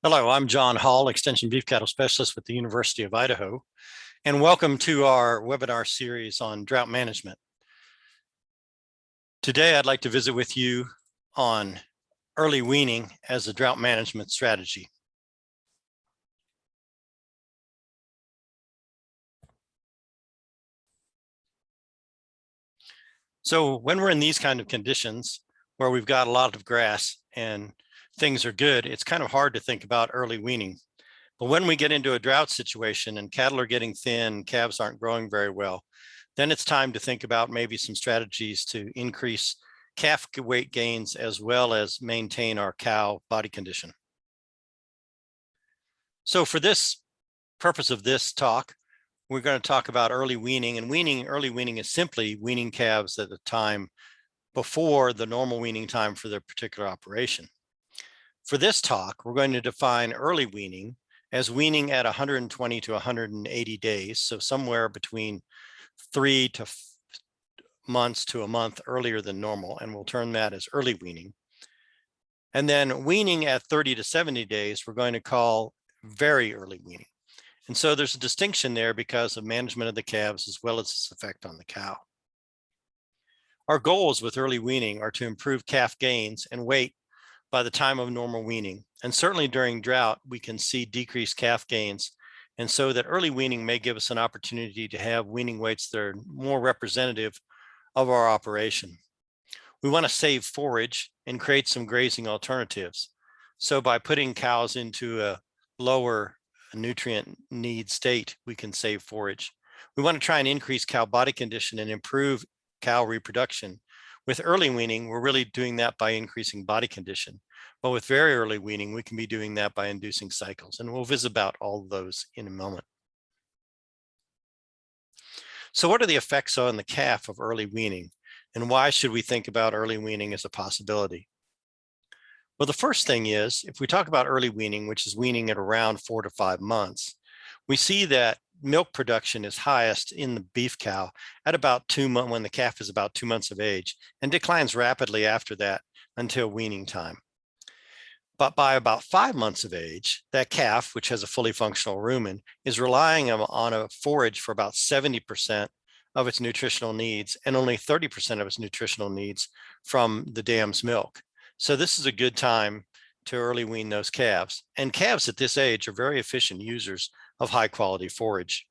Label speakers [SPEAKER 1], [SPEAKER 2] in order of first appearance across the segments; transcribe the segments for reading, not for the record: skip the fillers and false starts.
[SPEAKER 1] Hello, I'm John Hall, Extension Beef Cattle Specialist with the University of Idaho, and welcome to our webinar series on drought management. Today, I'd like to visit with you on early weaning as a drought management strategy. So when we're in these kind of conditions where we've got a lot of grass and things are good, it's kind of hard to think about early weaning. But when we get into a drought situation and cattle are getting thin, calves aren't growing very well, then it's time to think about maybe some strategies to increase calf weight gains as well as maintain our cow body condition. So for this purpose of this talk, we're going to talk about early weaning, and early weaning is simply weaning calves at the time before the normal weaning time for their particular operation. For this talk, we're going to define early weaning as weaning at 120 to 180 days, so somewhere between 3 months to a month earlier than normal, and we'll term that as early weaning. And then weaning at 30 to 70 days, we're going to call very early weaning. And so there's a distinction there because of management of the calves as well as its effect on the cow. Our goals with early weaning are to improve calf gains and weight by the time of normal weaning. And certainly during drought, we can see decreased calf gains. And so that early weaning may give us an opportunity to have weaning weights that are more representative of our operation. We want to save forage and create some grazing alternatives. So by putting cows into a lower nutrient need state, we can save forage. We want to try and increase cow body condition and improve cow reproduction. With early weaning, we're really doing that by increasing body condition. But with very early weaning, we can be doing that by inducing cycles. And we'll visit about all of those in a moment. So what are the effects on the calf of early weaning? And why should we think about early weaning as a possibility? Well, the first thing is, if we talk about early weaning, which is weaning at around 4 to 5 months, we see that milk production is highest in the beef cow at about 2 months, when the calf is about 2 months of age, and declines rapidly after that until weaning time. But by about 5 months of age, that calf, which has a fully functional rumen, is relying on a forage for about 70% of its nutritional needs and only 30% of its nutritional needs from the dam's milk. So this is a good time to early wean those calves. And calves at this age are very efficient users of high quality forage.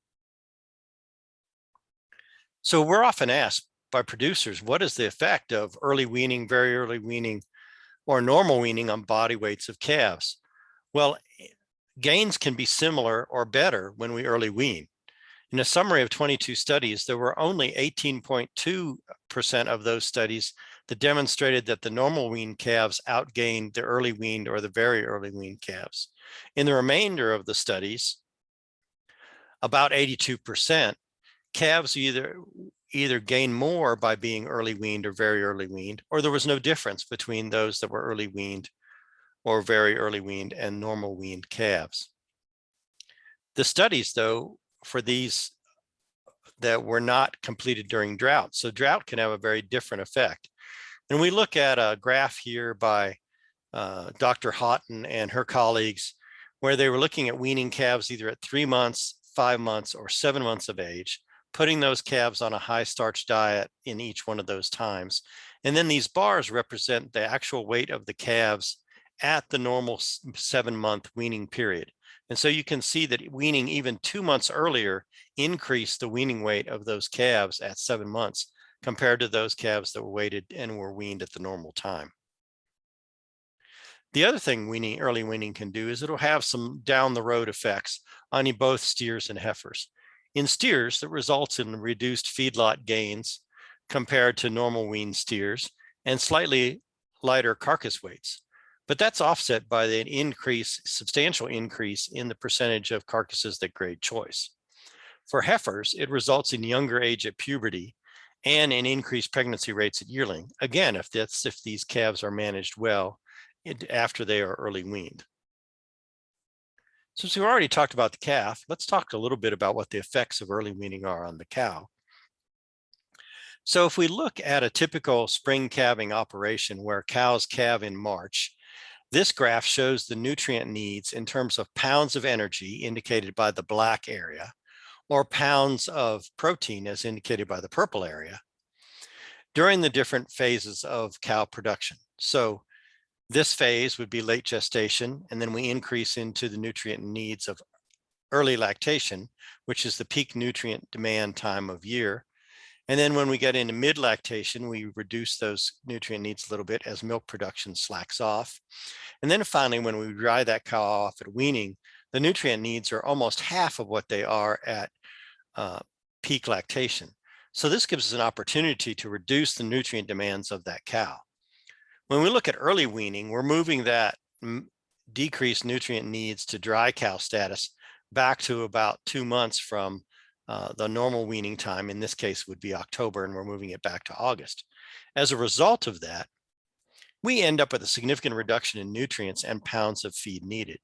[SPEAKER 1] So we're often asked by producers, what is the effect of early weaning, very early weaning, or normal weaning on body weights of calves? Well, gains can be similar or better when we early wean. In a summary of 22 studies, there were only 18.2% of those studies that demonstrated that the normal weaned calves outgained the early weaned or the very early weaned calves. In the remainder of the studies, about 82%, calves either gain more by being early weaned or very early weaned, or there was no difference between those that were early weaned or very early weaned and normal weaned calves. The studies, though, for these that were not completed during drought. So drought can have a very different effect. And we look at a graph here by Dr. Houghton and her colleagues, where they were looking at weaning calves either at 3 months, 5 months, or 7 months of age, putting those calves on a high starch diet in each one of those times. And then these bars represent the actual weight of the calves at the normal 7-month weaning period. And so you can see that weaning even 2 months earlier increased the weaning weight of those calves at 7 months compared to those calves that were weighted and were weaned at the normal time. The other thing early weaning can do is it'll have some down the road effects on both steers and heifers. In steers, that results in reduced feedlot gains compared to normal weaned steers and slightly lighter carcass weights. But that's offset by the substantial increase in the percentage of carcasses that grade choice. For heifers, it results in younger age at puberty and in increased pregnancy rates at yearling. Again, if these calves are managed well after they are early weaned. Since we've already talked about the calf, let's talk a little bit about what the effects of early weaning are on the cow. So if we look at a typical spring calving operation where cows calve in March, This graph shows the nutrient needs in terms of pounds of energy indicated by the black area, or pounds of protein as indicated by the purple area, during the different phases of cow production. So this phase would be late gestation, and then we increase into the nutrient needs of early lactation, which is the peak nutrient demand time of year. And then when we get into mid-lactation, we reduce those nutrient needs a little bit as milk production slacks off. And then finally, when we dry that cow off at weaning, the nutrient needs are almost half of what they are at peak lactation. So this gives us an opportunity to reduce the nutrient demands of that cow. When we look at early weaning, we're moving that decreased nutrient needs to dry cow status back to about 2 months from the normal weaning time. In this case would be October, and we're moving it back to August. As a result of that, we end up with a significant reduction in nutrients and pounds of feed needed.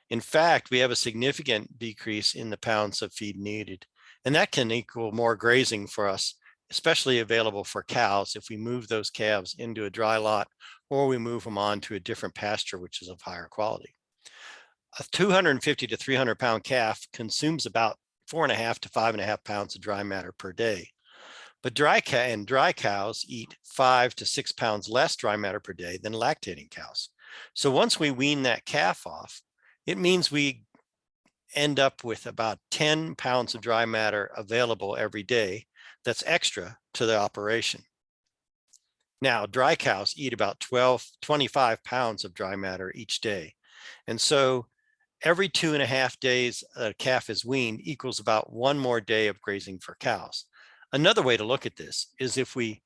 [SPEAKER 1] In fact, we have a significant decrease in the pounds of feed needed, and that can equal more grazing for us, especially available for cows if we move those calves into a dry lot or we move them on to a different pasture, which is of higher quality. A 250 to 300 pound calf consumes about 4.5 to 5.5 pounds of dry matter per day. But dry cows eat 5 to 6 pounds less dry matter per day than lactating cows. So once we wean that calf off, it means we end up with about 10 pounds of dry matter available every day that's extra to the operation. Now, dry cows eat about 25 pounds of dry matter each day. And so every 2.5 days a calf is weaned equals about 1 more day of grazing for cows. Another way to look at this is if we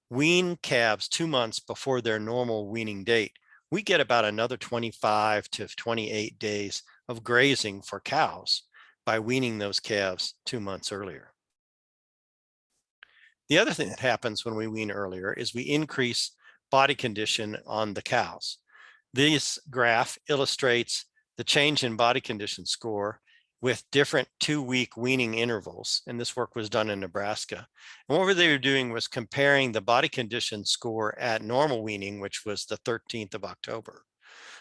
[SPEAKER 1] wean calves 2 months before their normal weaning date, we get about another 25 to 28 days of grazing for cows by weaning those calves 2 months earlier. The other thing that happens when we wean earlier is we increase body condition on the cows. This graph illustrates the change in body condition score with different 2-week weaning intervals. And this work was done in Nebraska. And what they were doing was comparing the body condition score at normal weaning, which was the 13th of October,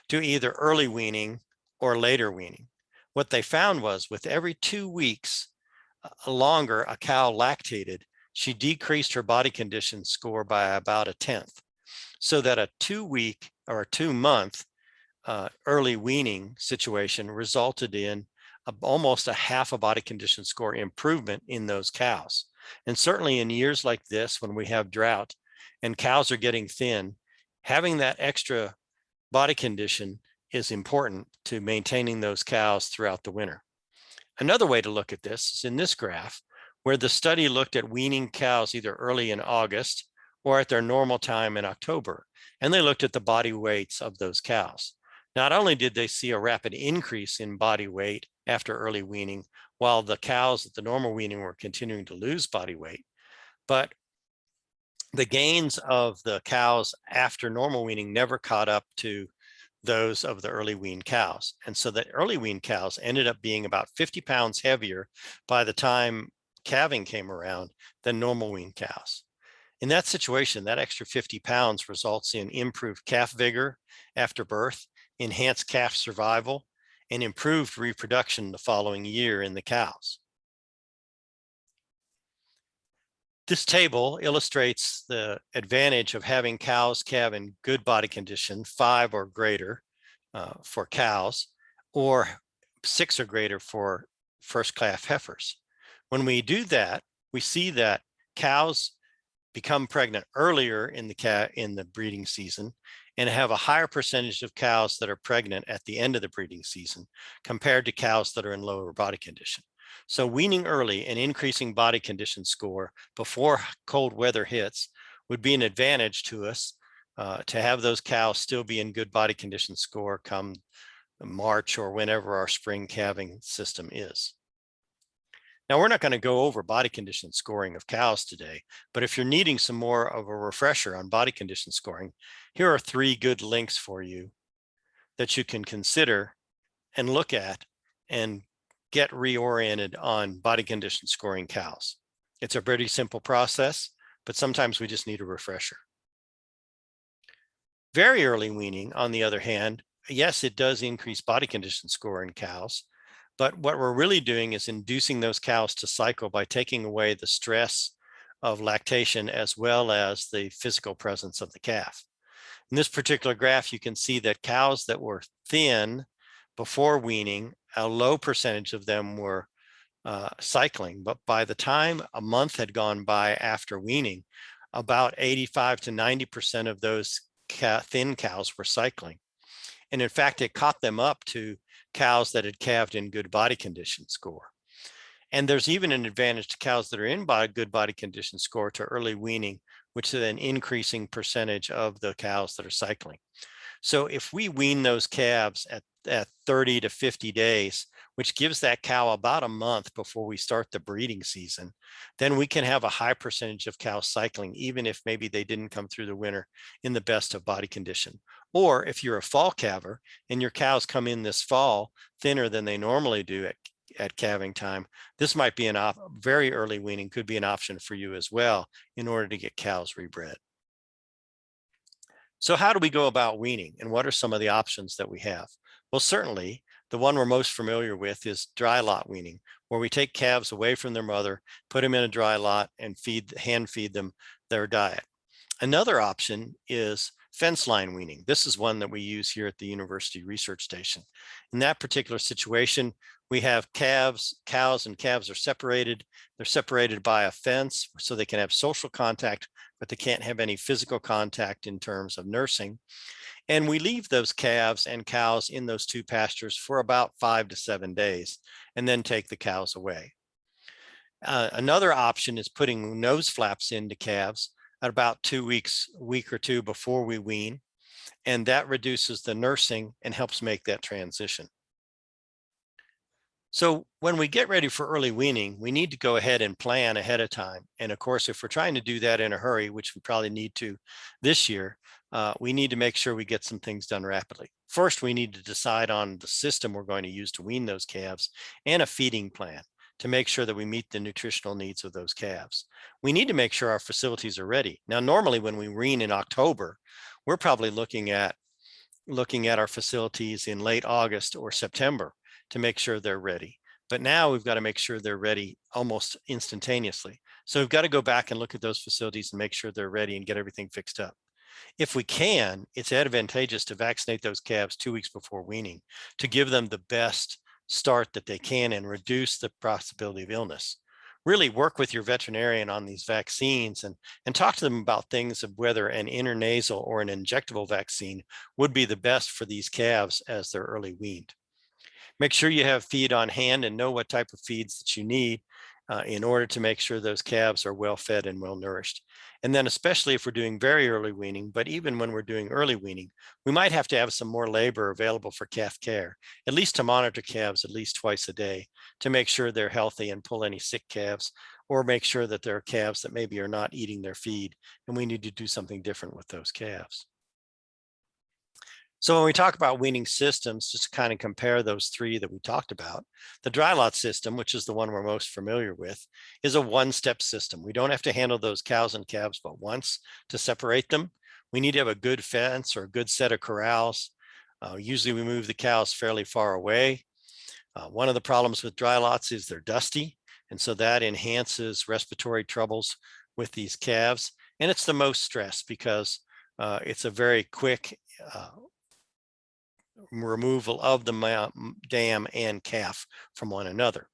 [SPEAKER 1] to either early weaning or later weaning. What they found was with every 2 weeks longer a cow lactated, she decreased her body condition score by about 1/10. So that a 2-week or a 2-month early weaning situation resulted in almost a half a body condition score improvement in those cows. And certainly in years like this, when we have drought and cows are getting thin, having that extra body condition is important to maintaining those cows throughout the winter. Another way to look at this is in this graph, where the study looked at weaning cows either early in August or at their normal time in October, and they looked at the body weights of those cows. Not only did they see a rapid increase in body weight after early weaning, while the cows at the normal weaning were continuing to lose body weight, but the gains of the cows after normal weaning never caught up to those of the early weaned cows. And so the early weaned cows ended up being about 50 pounds heavier by the time calving came around than normal weaned cows. In that situation, that extra 50 pounds results in improved calf vigor after birth, enhanced calf survival, and improved reproduction the following year in the cows. This table illustrates the advantage of having cows calve in good body condition, 5 or greater for cows, or 6 or greater for first calf heifers. When we do that, we see that cows become pregnant earlier in the breeding season and have a higher percentage of cows that are pregnant at the end of the breeding season compared to cows that are in lower body condition. So weaning early and increasing body condition score before cold weather hits would be an advantage to us to have those cows still be in good body condition score come March or whenever our spring calving system is. Now, we're not going to go over body condition scoring of cows today, but if you're needing some more of a refresher on body condition scoring, here are 3 good links for you that you can consider and look at and get reoriented on body condition scoring cows. It's a pretty simple process, but sometimes we just need a refresher. Very early weaning, on the other hand, yes, it does increase body condition score in cows, but what we're really doing is inducing those cows to cycle by taking away the stress of lactation as well as the physical presence of the calf. In this particular graph, you can see that cows that were thin before weaning, a low percentage of them were cycling, but by the time a month had gone by after weaning, about 85 to 90% of those thin cows were cycling. And in fact, it caught them up to cows that had calved in good body condition score. And there's even an advantage to cows that are in good body condition score to early weaning, which is an increasing percentage of the cows that are cycling. So if we wean those calves at 30 to 50 days, which gives that cow about a month before we start the breeding season, then we can have a high percentage of cows cycling, even if maybe they didn't come through the winter in the best of body condition. Or if you're a fall calver and your cows come in this fall thinner than they normally do at calving time, this might be very early weaning could be an option for you as well in order to get cows rebred. So how do we go about weaning, and what are some of the options that we have? Well, certainly the one we're most familiar with is dry lot weaning, where we take calves away from their mother, put them in a dry lot, and hand feed them their diet. Another option is fence line weaning. This is one that we use here at the University Research Station. In that particular situation, we have cows and calves are separated. They're separated by a fence so they can have social contact, but they can't have any physical contact in terms of nursing. And we leave those calves and cows in those two pastures for about 5 to 7 days, and then take the cows away. Another option is putting nose flaps into calves at about 2 weeks, a week or two before we wean, and that reduces the nursing and helps make that transition. So when we get ready for early weaning, we need to go ahead and plan ahead of time. And of course, if we're trying to do that in a hurry, which we probably need to this year, we need to make sure we get some things done rapidly. First, we need to decide on the system we're going to use to wean those calves and a feeding plan to make sure that we meet the nutritional needs of those calves. We need to make sure our facilities are ready. Now, normally when we wean in October, we're probably looking at our facilities in late August or September to make sure they're ready. But now we've got to make sure they're ready almost instantaneously. So we've got to go back and look at those facilities and make sure they're ready and get everything fixed up. If we can, it's advantageous to vaccinate those calves 2 weeks before weaning to give them the best start that they can and reduce the possibility of illness. Really work with your veterinarian on these vaccines and talk to them about things of whether an intranasal or an injectable vaccine would be the best for these calves as they're early weaned. Make sure you have feed on hand and know what type of feeds that you need in order to make sure those calves are well fed and well nourished. And then especially if we're doing very early weaning, but even when we're doing early weaning, we might have to have some more labor available for calf care, at least to monitor calves at least twice a day to make sure they're healthy and pull any sick calves, or make sure that there are calves that maybe are not eating their feed and we need to do something different with those calves. So when we talk about weaning systems, just to kind of compare those three that we talked about, the dry lot system, which is the one we're most familiar with, is a one-step system. We don't have to handle those cows and calves but once to separate them. We need to have a good fence or a good set of corrals. Usually we move the cows fairly far away. One of the problems with dry lots is they're dusty, and so that enhances respiratory troubles with these calves. And it's the most stress because it's a very quick removal of the dam and calf from one another.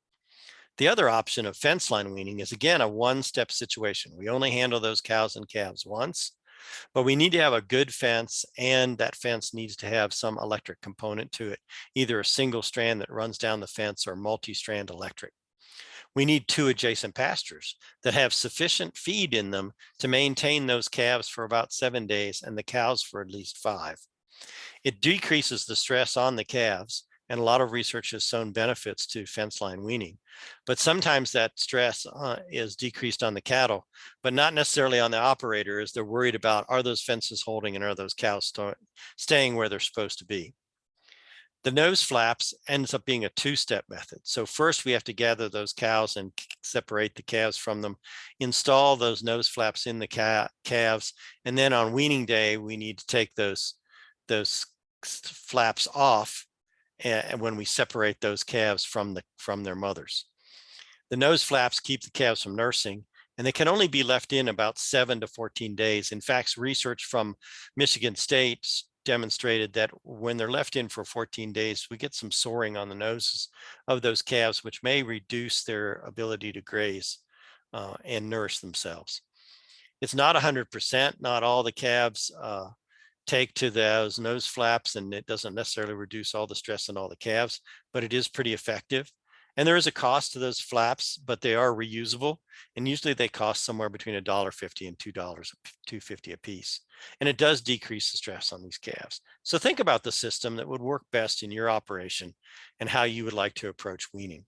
[SPEAKER 1] The other option of fence line weaning is again a one-step situation. We only handle those cows and calves once, but we need to have a good fence, and that fence needs to have some electric component to it, either a single strand that runs down the fence or multi-strand electric. We need 2 adjacent pastures that have sufficient feed in them to maintain those calves for about 7 days and the cows for at least 5. It decreases the stress on the calves, and a lot of research has shown benefits to fence line weaning. But sometimes that stress is decreased on the cattle, but not necessarily on the operator, as they're worried about, are those fences holding and are those cows staying where they're supposed to be? The nose flaps ends up being a two-step method. So first we have to gather those cows and separate the calves from them, install those nose flaps in the calves, and then on weaning day, we need to take those flaps off and when we separate those calves from their mothers. The nose flaps keep the calves from nursing, and they can only be left in about 7 to 14 days. In fact, research from Michigan State demonstrated that when they're left in for 14 days, we get some soring on the noses of those calves, which may reduce their ability to graze and nourish themselves. It's not 100%, not all the calves take to those nose flaps, and it doesn't necessarily reduce all the stress on all the calves, but it is pretty effective. And there is a cost to those flaps, but they are reusable. And usually they cost somewhere between $1.50 and $2.50 a piece. And it does decrease the stress on these calves. So think about the system that would work best in your operation and how you would like to approach weaning.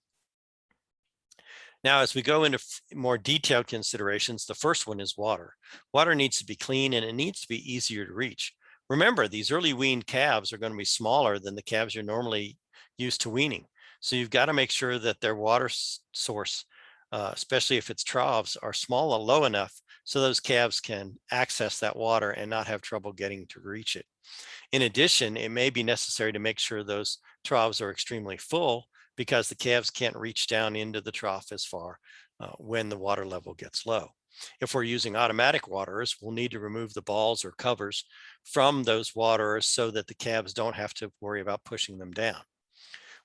[SPEAKER 1] Now, as we go into more detailed considerations, the first one is water. Water needs to be clean and it needs to be easier to reach. Remember, these early weaned calves are going to be smaller than the calves you're normally used to weaning. So you've got to make sure that their water source, especially if it's troughs, are small and low enough so those calves can access that water and not have trouble getting to reach it. In addition, it may be necessary to make sure those troughs are extremely full because the calves can't reach down into the trough as far when the water level gets low. If we're using automatic waterers, we'll need to remove the balls or covers from those waterers so that the calves don't have to worry about pushing them down.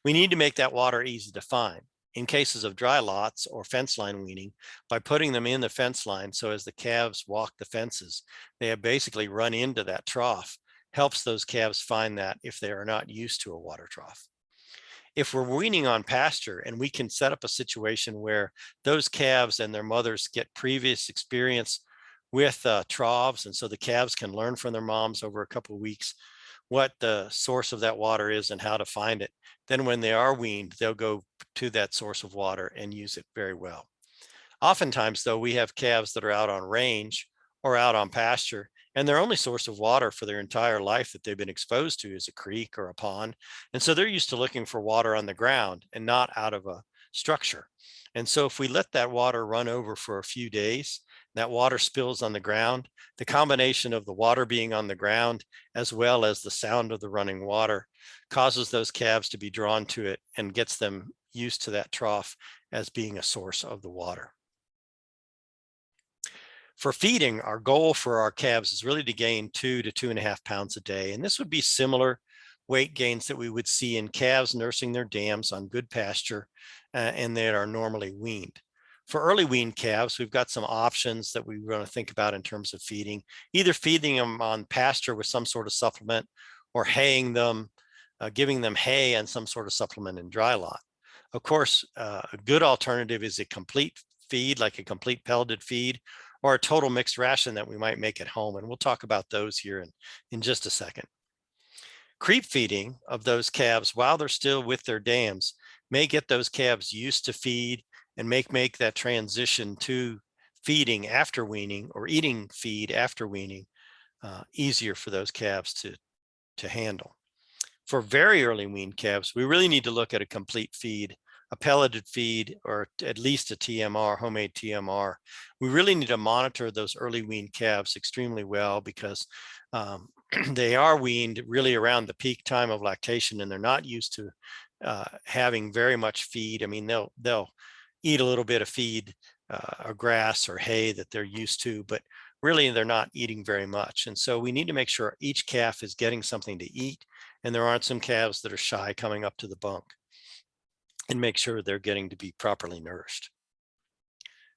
[SPEAKER 1] We need to make that water easy to find. In cases of dry lots or fence line weaning, by putting them in the fence line so as the calves walk the fences, they have basically run into that trough, helps those calves find that if they are not used to a water trough. If we're weaning on pasture and we can set up a situation where those calves and their mothers get previous experience with troughs, and so the calves can learn from their moms over a couple of weeks what the source of that water is and how to find it, then when they are weaned, they'll go to that source of water and use it very well. Oftentimes, though, we have calves that are out on range or out on pasture, and their only source of water for their entire life that they've been exposed to is a creek or a pond. And so they're used to looking for water on the ground and not out of a structure. And so if we let that water run over for a few days, that water spills on the ground, the combination of the water being on the ground as well as the sound of the running water causes those calves to be drawn to it and gets them used to that trough as being a source of the water. For feeding, our goal for our calves is really to gain 2 to 2.5 pounds a day. And this would be similar weight gains that we would see in calves nursing their dams on good pasture and that are normally weaned. For early weaned calves, we've got some options that we want to think about in terms of feeding, either feeding them on pasture with some sort of supplement or haying them, giving them hay and some sort of supplement in dry lot. Of course, a good alternative is a complete feed, like a complete pelleted feed, or a total mixed ration that we might make at home. And we'll talk about those here in just a second. Creep feeding of those calves while they're still with their dams may get those calves used to feed and make that transition to feeding after weaning or eating feed after weaning easier for those calves to handle. For very early weaned calves, we really need to look at a complete feed, a pelleted feed, or at least a TMR, homemade TMR. We really need to monitor those early weaned calves extremely well because they are weaned really around the peak time of lactation and they're not used to having very much feed. I mean, they'll eat a little bit of feed or grass or hay that they're used to, but really they're not eating very much. And so we need to make sure each calf is getting something to eat and there aren't some calves that are shy coming up to the bunk, and make sure they're getting to be properly nourished.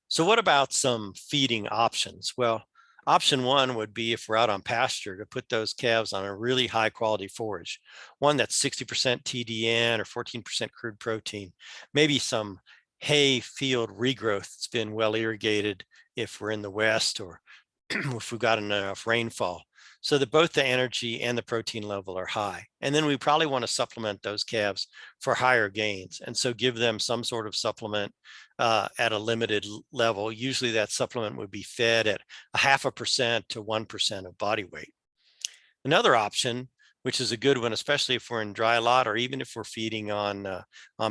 [SPEAKER 1] So what about some feeding options? Well, option one would be, if we're out on pasture, to put those calves on a really high quality forage, one that's 60% TDN or 14% crude protein, maybe some hay field regrowth that's been well irrigated if we're in the West, or if we've got enough rainfall, so that both the energy and the protein level are high. And then we probably want to supplement those calves for higher gains. And so give them some sort of supplement at a limited level. Usually that supplement would be fed at 0.5% to 1% of body weight. Another option which is a good one, especially if we're in dry lot or even if we're feeding on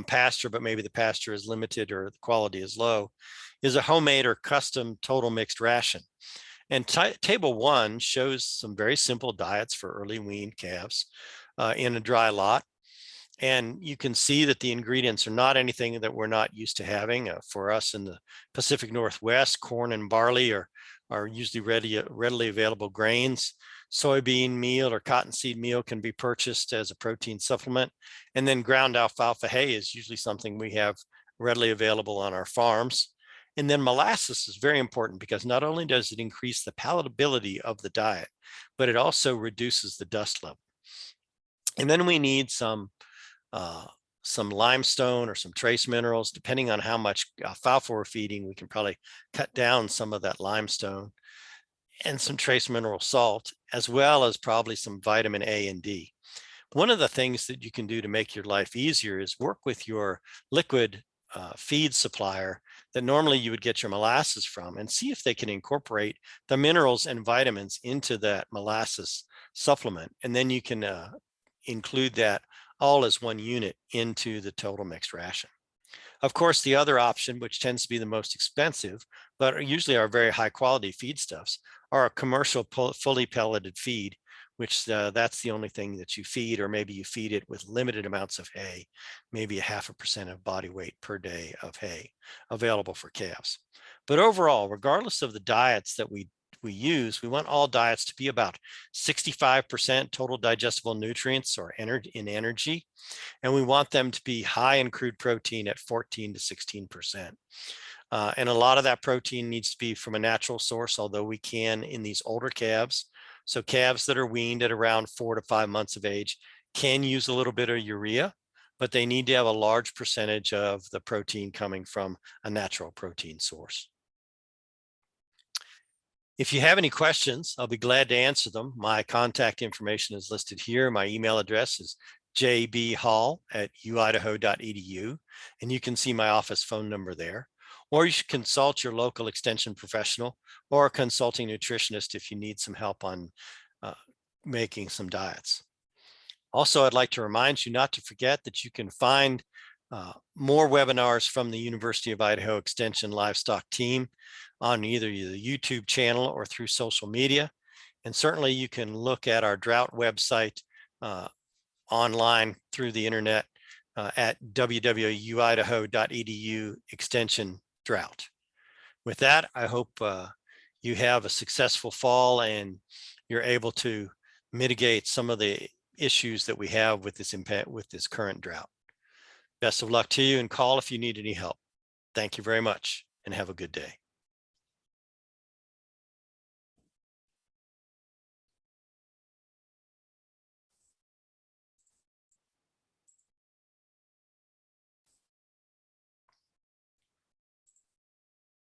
[SPEAKER 1] pasture, but maybe the pasture is limited or the quality is low, is a homemade or custom total mixed ration. And table 1 shows some very simple diets for early weaned calves in a dry lot. And you can see that the ingredients are not anything that we're not used to having. For us in the Pacific Northwest, corn and barley are usually readily available grains. Soybean meal or cottonseed meal can be purchased as a protein supplement. And then ground alfalfa hay is usually something we have readily available on our farms. And then molasses is very important because not only does it increase the palatability of the diet, but it also reduces the dust level. And then we need some limestone or some trace minerals. Depending on how much alfalfa we're feeding, we can probably cut down some of that limestone, and some trace mineral salt, as well as probably some vitamin A and D. One of the things that you can do to make your life easier is work with your liquid feed supplier that normally you would get your molasses from, and see if they can incorporate the minerals and vitamins into that molasses supplement. And then you can include that all as one unit into the total mixed ration. Of course, the other option, which tends to be the most expensive, but usually are very high quality feedstuffs, are a commercial fully pelleted feed, which that's the only thing that you feed, or maybe you feed it with limited amounts of hay, maybe 0.5% of body weight per day of hay available for calves. But overall, regardless of the diets that we use, we want all diets to be about 65% total digestible nutrients or in energy. And we want them to be high in crude protein at 14 to 16%. And a lot of that protein needs to be from a natural source, although we can in these older calves. So calves that are weaned at around 4 to 5 months of age can use a little bit of urea, but they need to have a large percentage of the protein coming from a natural protein source. If you have any questions, I'll be glad to answer them. My contact information is listed here. My email address is jbhall@uidaho.edu, and you can see my office phone number there. Or you should consult your local extension professional or a consulting nutritionist if you need some help on making some diets. Also, I'd like to remind you not to forget that you can find more webinars from the University of Idaho Extension Livestock team on either the YouTube channel or through social media. And certainly you can look at our drought website online through the internet at www.uidaho.edu/drought. With that, I hope you have a successful fall and you're able to mitigate some of the issues that we have with this current drought. Best of luck to you, and call if you need any help. Thank you very much and have a good day.